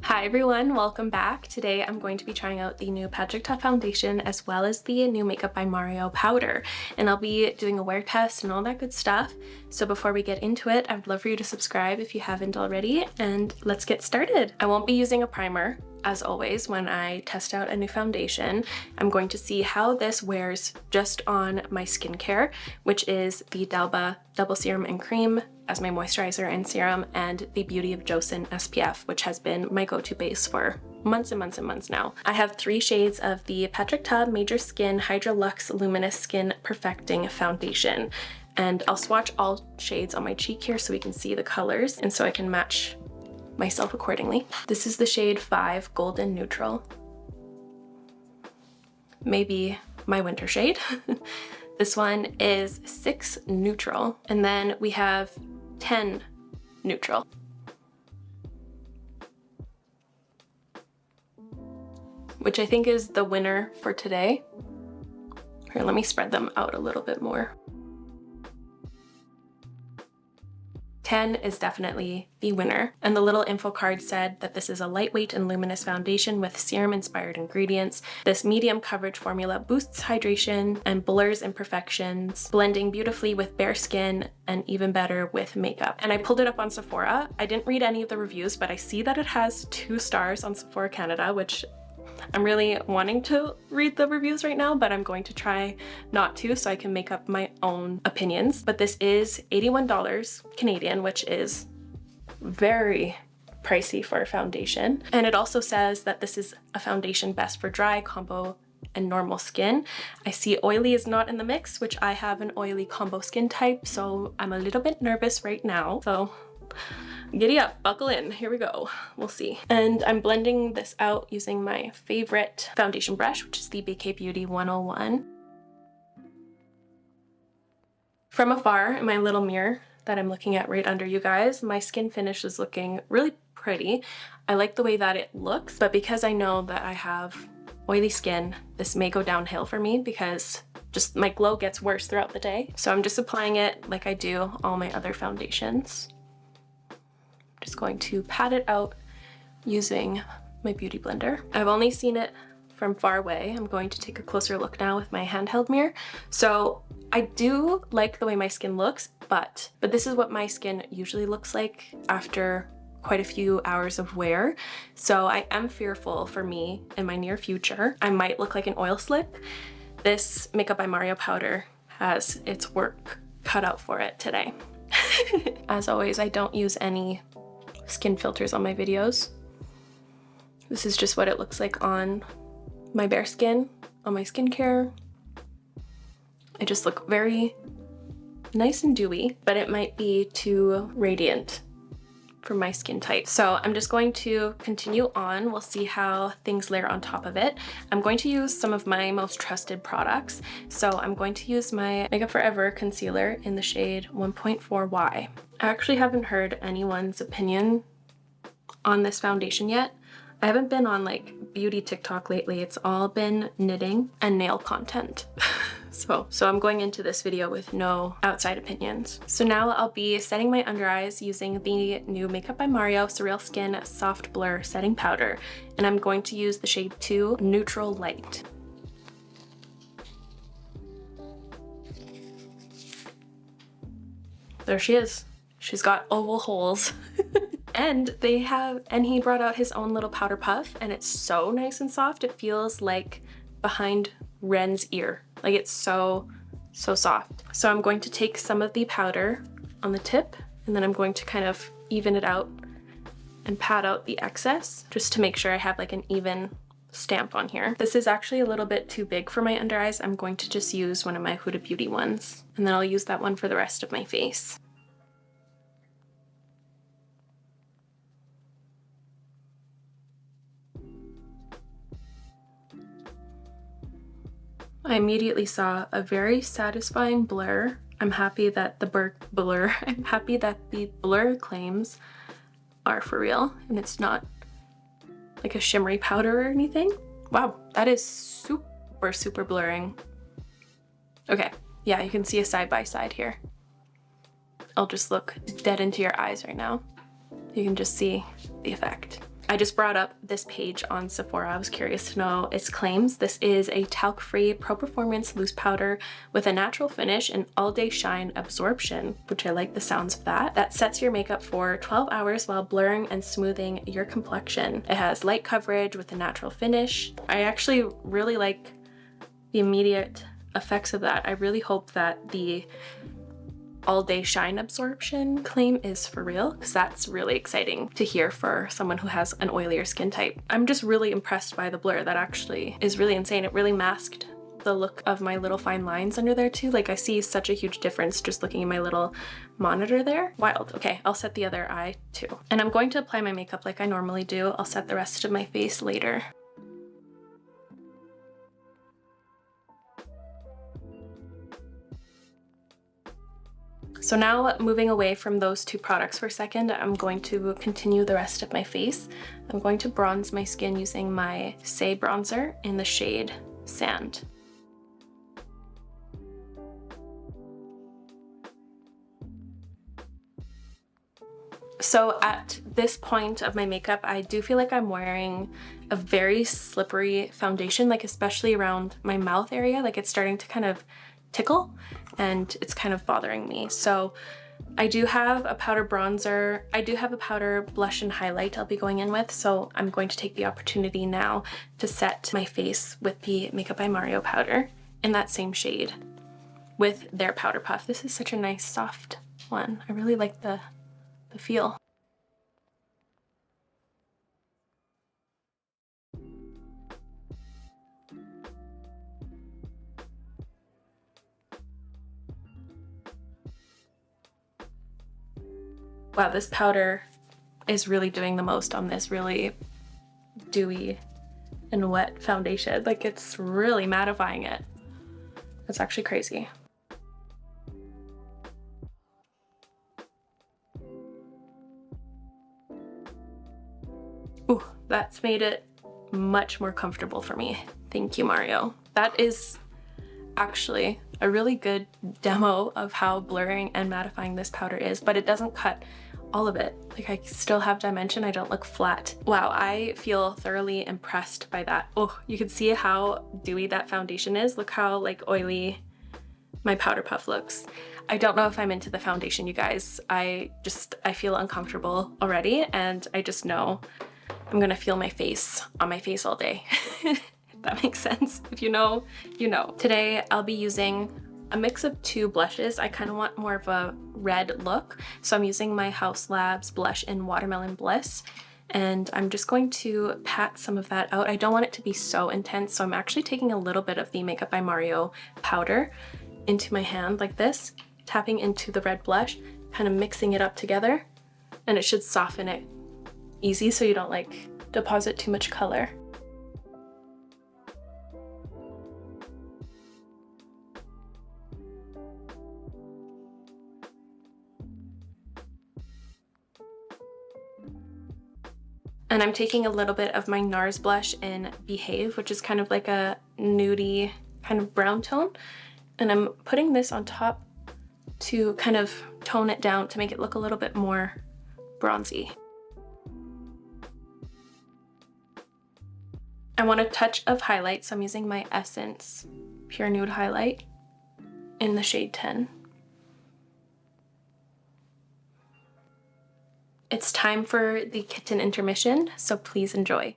Hi everyone, welcome back. Today I'm going to be trying out the new Patrick Ta foundation as well as the new Makeup by Mario powder, and I'll be doing a wear test and all that good stuff. So before we get into it, I'd love for you to subscribe if you haven't already, and let's get started. I won't be using a primer. As always, when I test out a new foundation, I'm going to see how this wears just on my skincare, which is the D'Alba Double Serum and Cream as my moisturizer and serum, and the Beauty of Joseon SPF, which has been my go-to base for months and months and months now. I have 3 shades of the Patrick Ta Major Skin Hydra-Luxe Luminous Skin Perfecting Foundation, and I'll swatch all shades on my cheek here so we can see the colors and so I can match myself accordingly. This is the shade 5 Golden Neutral. Maybe my winter shade. This one is 6 Neutral, and then we have 10 Neutral. Which I think is the winner for today. Here, let me spread them out a little bit more. 10 is definitely the winner. And the little info card said that this is a lightweight and luminous foundation with serum-inspired ingredients. This medium coverage formula boosts hydration and blurs imperfections, blending beautifully with bare skin and even better with makeup. And I pulled it up on Sephora. I didn't read any of the reviews, but I see that it has 2 stars on Sephora Canada, which I'm really wanting to read the reviews right now, but I'm going to try not to so I can make up my own opinions. But this is $81 Canadian, which is very pricey for a foundation. And it also says that this is a foundation best for dry, combo, and normal skin. I see oily is not in the mix, which I have an oily combo skin type, so I'm a little bit nervous right now. So giddy up, buckle in, here we go, we'll see. And I'm blending this out using my favorite foundation brush, which is the BK Beauty 101. From afar, in my little mirror that I'm looking at right under you guys, my skin finish is looking really pretty. I like the way that it looks, but because I know that I have oily skin, this may go downhill for me because just my glow gets worse throughout the day. So I'm just applying it like I do all my other foundations. Just going to pat it out using my beauty blender. I've only seen it from far away. I'm going to take a closer look now with my handheld mirror. So I do like the way my skin looks, but this is what my skin usually looks like after quite a few hours of wear. So I am fearful for me in my near future. I might look like an oil slick. This Makeup by Mario powder has its work cut out for it today. As always, I don't use any skin filters on my videos. This is just what it looks like on my bare skin, on my skincare. I just look very nice and dewy, but it might be too radiant for my skin type. So I'm just going to continue on. We'll see how things layer on top of it. I'm going to use some of my most trusted products. So I'm going to use my Makeup Forever concealer in the shade 1.4Y. I actually haven't heard anyone's opinion on this foundation yet. I haven't been on like beauty TikTok lately. It's all been knitting and nail content. So I'm going into this video with no outside opinions. So now I'll be setting my under eyes using the new Makeup by Mario Surrealskin Soft Blur Setting Powder. And I'm going to use the shade 2 Neutral Light. There she is. She's got oval holes. And he brought out his own little powder puff, and it's so nice and soft. It feels like behind Ren's ear. Like it's so soft. So I'm going to take some of the powder on the tip, and then I'm going to kind of even it out and pat out the excess just to make sure I have like an even stamp on here. This is actually a little bit too big for my under eyes. I'm going to just use one of my Huda Beauty ones, and then I'll use that one for the rest of my face. I immediately saw a very satisfying blur. I'm happy that the blur claims are for real and it's not like a shimmery powder or anything. Wow, that is super blurring. Okay, yeah, you can see a side by side here. I'll just look dead into your eyes right now. You can just see the effect. I just brought up this page on Sephora. I was curious to know its claims. This is a talc-free Pro Performance loose powder with a natural finish and all-day shine absorption, which I like the sounds of that. That sets your makeup for 12 hours while blurring and smoothing your complexion. It has light coverage with a natural finish. I actually really like the immediate effects of that. I really hope that the all-day shine absorption claim is for real, because that's really exciting to hear for someone who has an oilier skin type. I'm just really impressed by the blur. That actually is really insane. It really masked the look of my little fine lines under there too. Like I see such a huge difference just looking at my little monitor there. Wild. Okay, I'll set the other eye too. And I'm going to apply my makeup like I normally do. I'll set the rest of my face later. So now, moving away from those two products for a second, I'm going to continue the rest of my face. I'm going to bronze my skin using my Saie bronzer in the shade Sand. So at this point of my makeup, I do feel like I'm wearing a very slippery foundation, like especially around my mouth area. Like it's starting to kind of tickle and it's kind of bothering me. So I do have a powder bronzer. I do have a powder blush and highlight I'll be going in with. So I'm going to take the opportunity now to set my face with the Makeup by Mario powder in that same shade with their powder puff. This is such a nice soft one. I really like the feel. Wow, this powder is really doing the most on this really dewy and wet foundation. Like it's really mattifying it. That's actually crazy. Ooh, that's made it much more comfortable for me. Thank you, Mario. That is actually a really good demo of how blurring and mattifying this powder is, but it doesn't cut all of it. Like I still have dimension, I don't look flat. Wow, I feel thoroughly impressed by that. Oh, you can see how dewy that foundation is. Look how like oily my powder puff looks. I don't know if I'm into the foundation, you guys. I feel uncomfortable already, and I just know I'm gonna feel my face on my face all day. If that makes sense. If you know, you know. Today I'll be using a mix of two blushes. I kind of want more of a red look, so I'm using my Haus Labs blush in Watermelon Bliss, and I'm just going to pat some of that out. I don't want it to be so intense, so I'm actually taking a little bit of the Makeup by Mario powder into my hand like this, tapping into the red blush, kind of mixing it up together, and it should soften it easy so you don't like deposit too much color. And I'm taking a little bit of my Nars blush in Behave, which is kind of like a nudie kind of brown tone. And I'm putting this on top to kind of tone it down to make it look a little bit more bronzy. I want a touch of highlight, so I'm using my Essence Pure Nude Highlight in the shade 10. It's time for the kitten intermission, so please enjoy.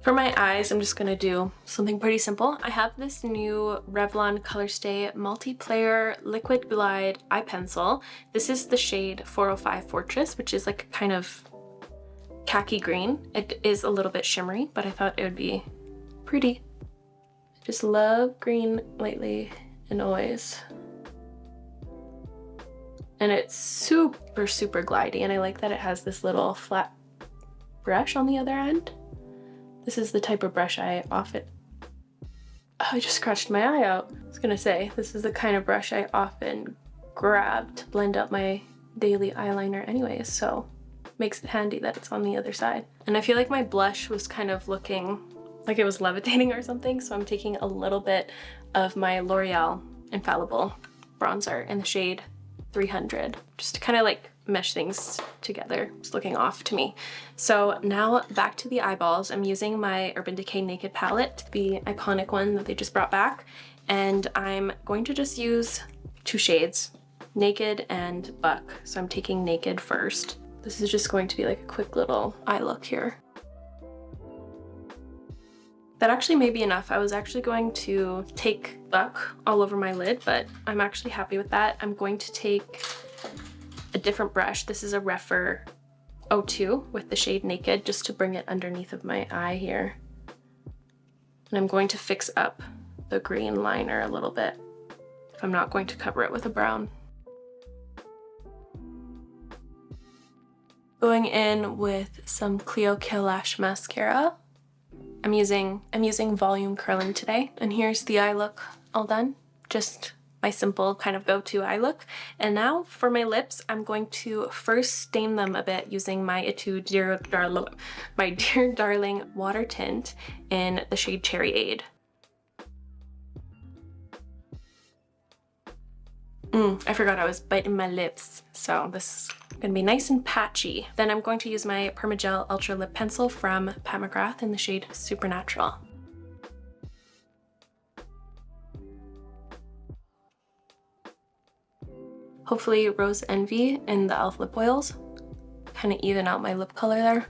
For my eyes, I'm just gonna do something pretty simple. I have this new Revlon Colorstay Multiplayer Liquid Glide Eye Pencil. This is the shade 405 Fortress, which is like a kind of khaki green. It is a little bit shimmery, but I thought it would be pretty. I just love green lately and always. And it's super, super glidey, and I like that it has this little flat brush on the other end. This is the type of brush I often... Oh, I just scratched my eye out. I was gonna say, this is the kind of brush I often grab to blend out my daily eyeliner anyways, so makes it handy that it's on the other side. And I feel like my blush was kind of looking like it was levitating or something, so I'm taking a little bit of my L'Oreal Infallible bronzer in the shade 300 just to kind of like mesh things together. It's looking off to me. So now back to the eyeballs. I'm using my Urban Decay Naked palette, the iconic one that they just brought back, and I'm going to just use 2 shades, Naked and Buck. So I'm taking Naked first. This is just going to be like a quick little eye look here. That actually may be enough. I was actually going to take Buck all over my lid, but I'm actually happy with that. I'm going to take a different brush. This is a Refer 02 with the shade Naked, just to bring it underneath of my eye here. And I'm going to fix up the green liner a little bit if I'm not going to cover it with a brown. Going in with some Clio Kill Lash mascara. I'm using volume curling today, and here's the eye look all done. Just my simple kind of go-to eye look. And now for my lips, I'm going to first stain them a bit using my Etude Dear Darling water tint in the shade Cherryade. I forgot I was biting my lips, so this is gonna be nice and patchy. Then I'm going to use my Permagel Ultra Lip Pencil from Pat McGrath in the shade Supernatural. Hopefully Rose Envy in the E.L.F. lip oils kind of even out my lip color there.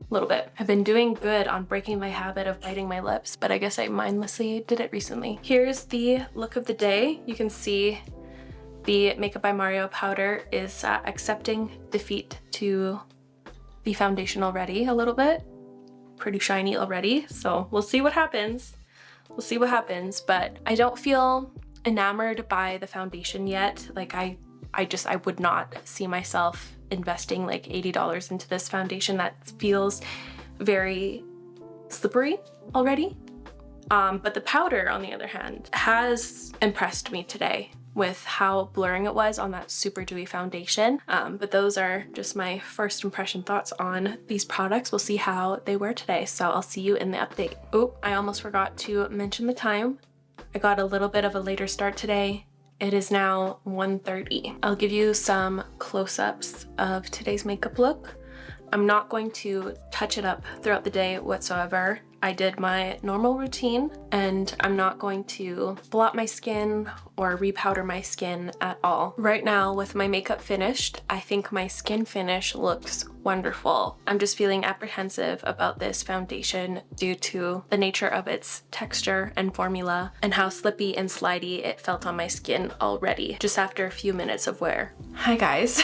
A little bit. I've been doing good on breaking my habit of biting my lips, but I guess I mindlessly did it recently. Here's the look of the day. You can see the Makeup by Mario powder is accepting defeat to the foundation already a little bit. Pretty shiny already, so we'll see what happens. We'll see what happens, but I don't feel enamored by the foundation yet. Like I would not see myself investing like $80 into this foundation. That feels very slippery already. But the powder, on the other hand, has impressed me today with how blurring it was on that super dewy foundation. But those are just my first impression thoughts on these products. We'll see how they wear today, so I'll see you in the update. Oh, I almost forgot to mention the time. I got a little bit of a later start today. It is now 1:30. I'll give you some close-ups of today's makeup look. I'm not going to touch it up throughout the day whatsoever. I did my normal routine, and I'm not going to blot my skin or repowder my skin at all. Right now, with my makeup finished, I think my skin finish looks wonderful. I'm just feeling apprehensive about this foundation due to the nature of its texture and formula and how slippy and slidey it felt on my skin already, just after a few minutes of wear. Hi guys.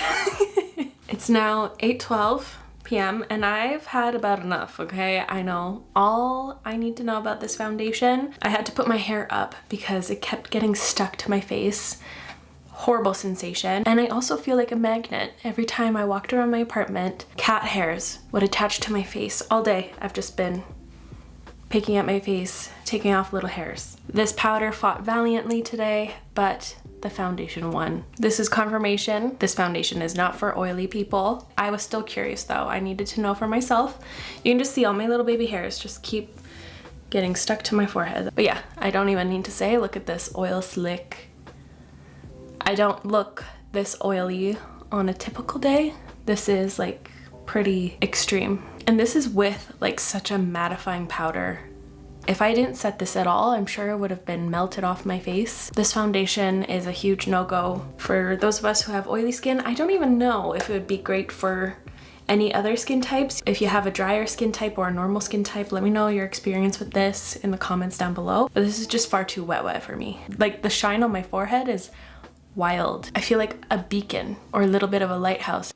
It's now 8:12 p.m. and I've had about enough, okay? I know all I need to know about this foundation. I had to put my hair up because it kept getting stuck to my face. Horrible sensation. And I also feel like a magnet. Every time I walked around my apartment, cat hairs would attach to my face. All day I've just been picking at my face, taking off little hairs. This powder fought valiantly today, but the foundation won. This is confirmation. This foundation is not for oily people. I was still curious though. I needed to know for myself. You can just see all my little baby hairs just keep getting stuck to my forehead. But yeah, I don't even need to say, look at this oil slick. I don't look this oily on a typical day. This is like pretty extreme. And this is with like such a mattifying powder. If I didn't set this at all, I'm sure it would have been melted off my face. This foundation is a huge no-go for those of us who have oily skin. I don't even know if it would be great for any other skin types. If you have a drier skin type or a normal skin type, let me know your experience with this in the comments down below. But this is just far too wet for me. Like the shine on my forehead is wild. I feel like a beacon or a little bit of a lighthouse.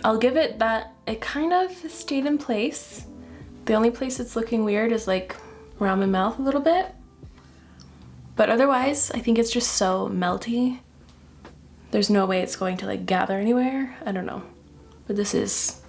I'll give it that it kind of stayed in place. The only place it's looking weird is like around my mouth a little bit. But otherwise, I think it's just so melty. There's no way it's going to like gather anywhere. I don't know. But this is,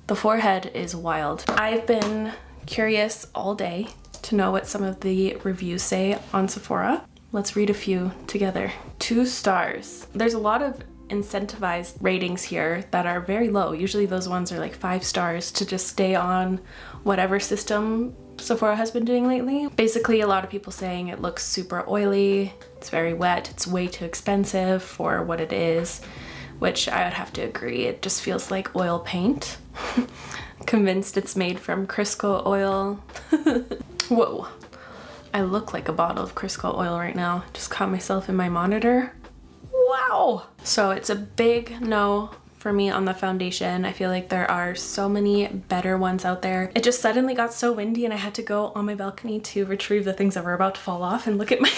the forehead is wild. I've been curious all day to know what some of the reviews say on Sephora. Let's read a few together. 2 stars. There's a lot of incentivized ratings here that are very low. Usually those ones are like 5 stars to just stay on whatever system Sephora has been doing lately. Basically, a lot of people saying it looks super oily, it's very wet, it's way too expensive for what it is, which I would have to agree. It just feels like oil paint. Convinced it's made from Crisco oil. Whoa. I look like a bottle of Crisco oil right now. Just caught myself in my monitor. Wow. So it's a big no for me on the foundation. I feel like there are so many better ones out there. It just suddenly got so windy and I had to go on my balcony to retrieve the things that were about to fall off and look at my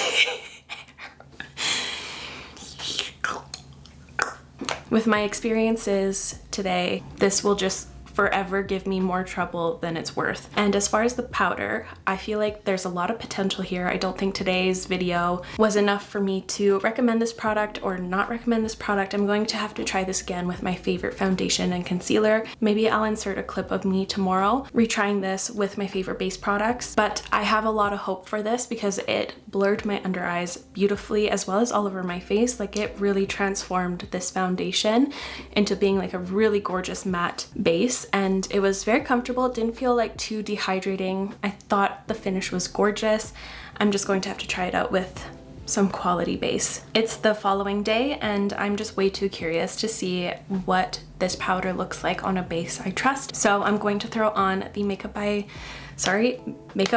With my experiences today, this will just forever give me more trouble than it's worth. And as far as the powder, I feel like there's a lot of potential here. I don't think today's video was enough for me to recommend this product or not recommend this product. I'm going to have to try this again with my favorite foundation and concealer. Maybe I'll insert a clip of me tomorrow retrying this with my favorite base products, but I have a lot of hope for this because it blurred my under eyes beautifully as well as all over my face. Like, it really transformed this foundation into being like a really gorgeous matte base. And it was very comfortable. It didn't feel like too dehydrating. I thought the finish was gorgeous. I'm just going to have to try it out with some quality base. It's the following day and I'm just way too curious to see what this powder looks like on a base I trust. So I'm going to throw on the Makeup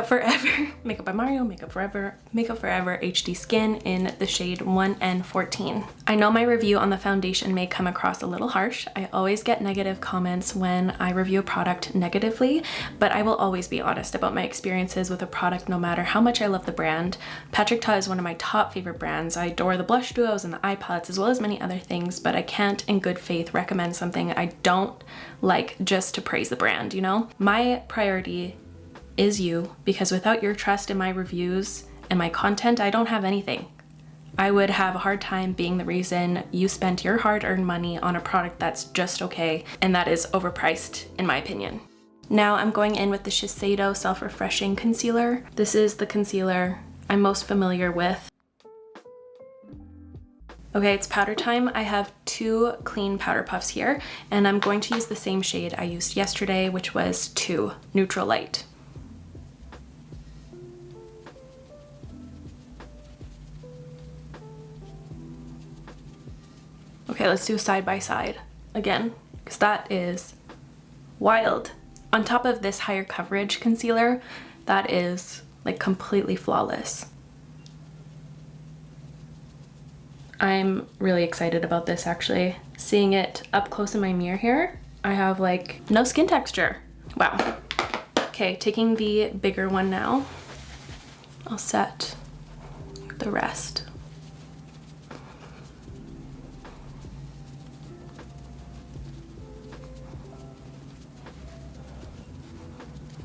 Forever, Makeup by Mario, Makeup Forever HD Skin in the shade 1N14. I know my review on the foundation may come across a little harsh. I always get negative comments when I review a product negatively, but I will always be honest about my experiences with a product no matter how much I love the brand. Patrick Ta is one of my top favorite brands. I adore the blush duos and the eye palettes as well as many other things, but I can't in good faith recommend something I don't like just to praise the brand, you know? My priority is you, because without your trust in my reviews and my content, I don't have anything. I would have a hard time being the reason you spent your hard-earned money on a product that's just okay, and that is overpriced in my opinion. Now I'm going in with the Shiseido Self-Refreshing Concealer. This is the concealer I'm most familiar with. Okay, it's powder time. I have 2 clean powder puffs here, and I'm going to use the same shade I used yesterday, which was 2, Neutral Light. Okay, let's do side by side again, because that is wild. On top of this higher coverage concealer, that is like completely flawless. I'm really excited about this actually. Seeing it up close in my mirror here, I have like no skin texture. Wow. Okay, taking the bigger one now. I'll set the rest.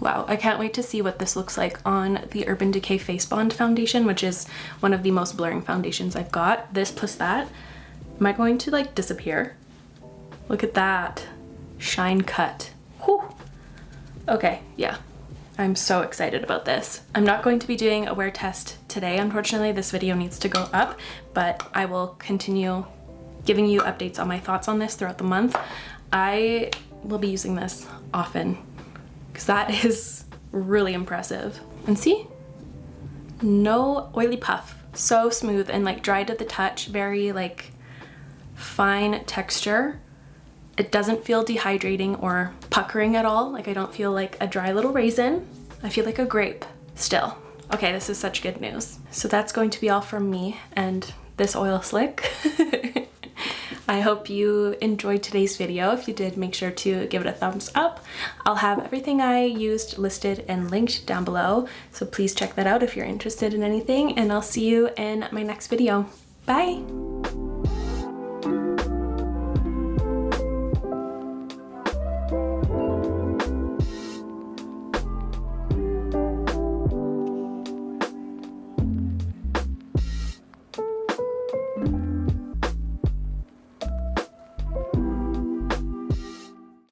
Wow, I can't wait to see what this looks like on the Urban Decay Face Bond foundation, which is one of the most blurring foundations I've got. This plus that. Am I going to like disappear? Look at that. Shine cut. Whew. Okay, yeah. I'm so excited about this. I'm not going to be doing a wear test today. Unfortunately, this video needs to go up, but I will continue giving you updates on my thoughts on this throughout the month. I will be using this often, because that is really impressive. And see? No oily puff. So smooth and like dry to the touch, very like fine texture. It doesn't feel dehydrating or puckering at all. Like I don't feel like a dry little raisin. I feel like a grape still. Okay, this is such good news. So that's going to be all from me and this oil slick. I hope you enjoyed today's video. If you did, make sure to give it a thumbs up. I'll have everything I used listed and linked down below, so please check that out if you're interested in anything, and I'll see you in my next video. Bye!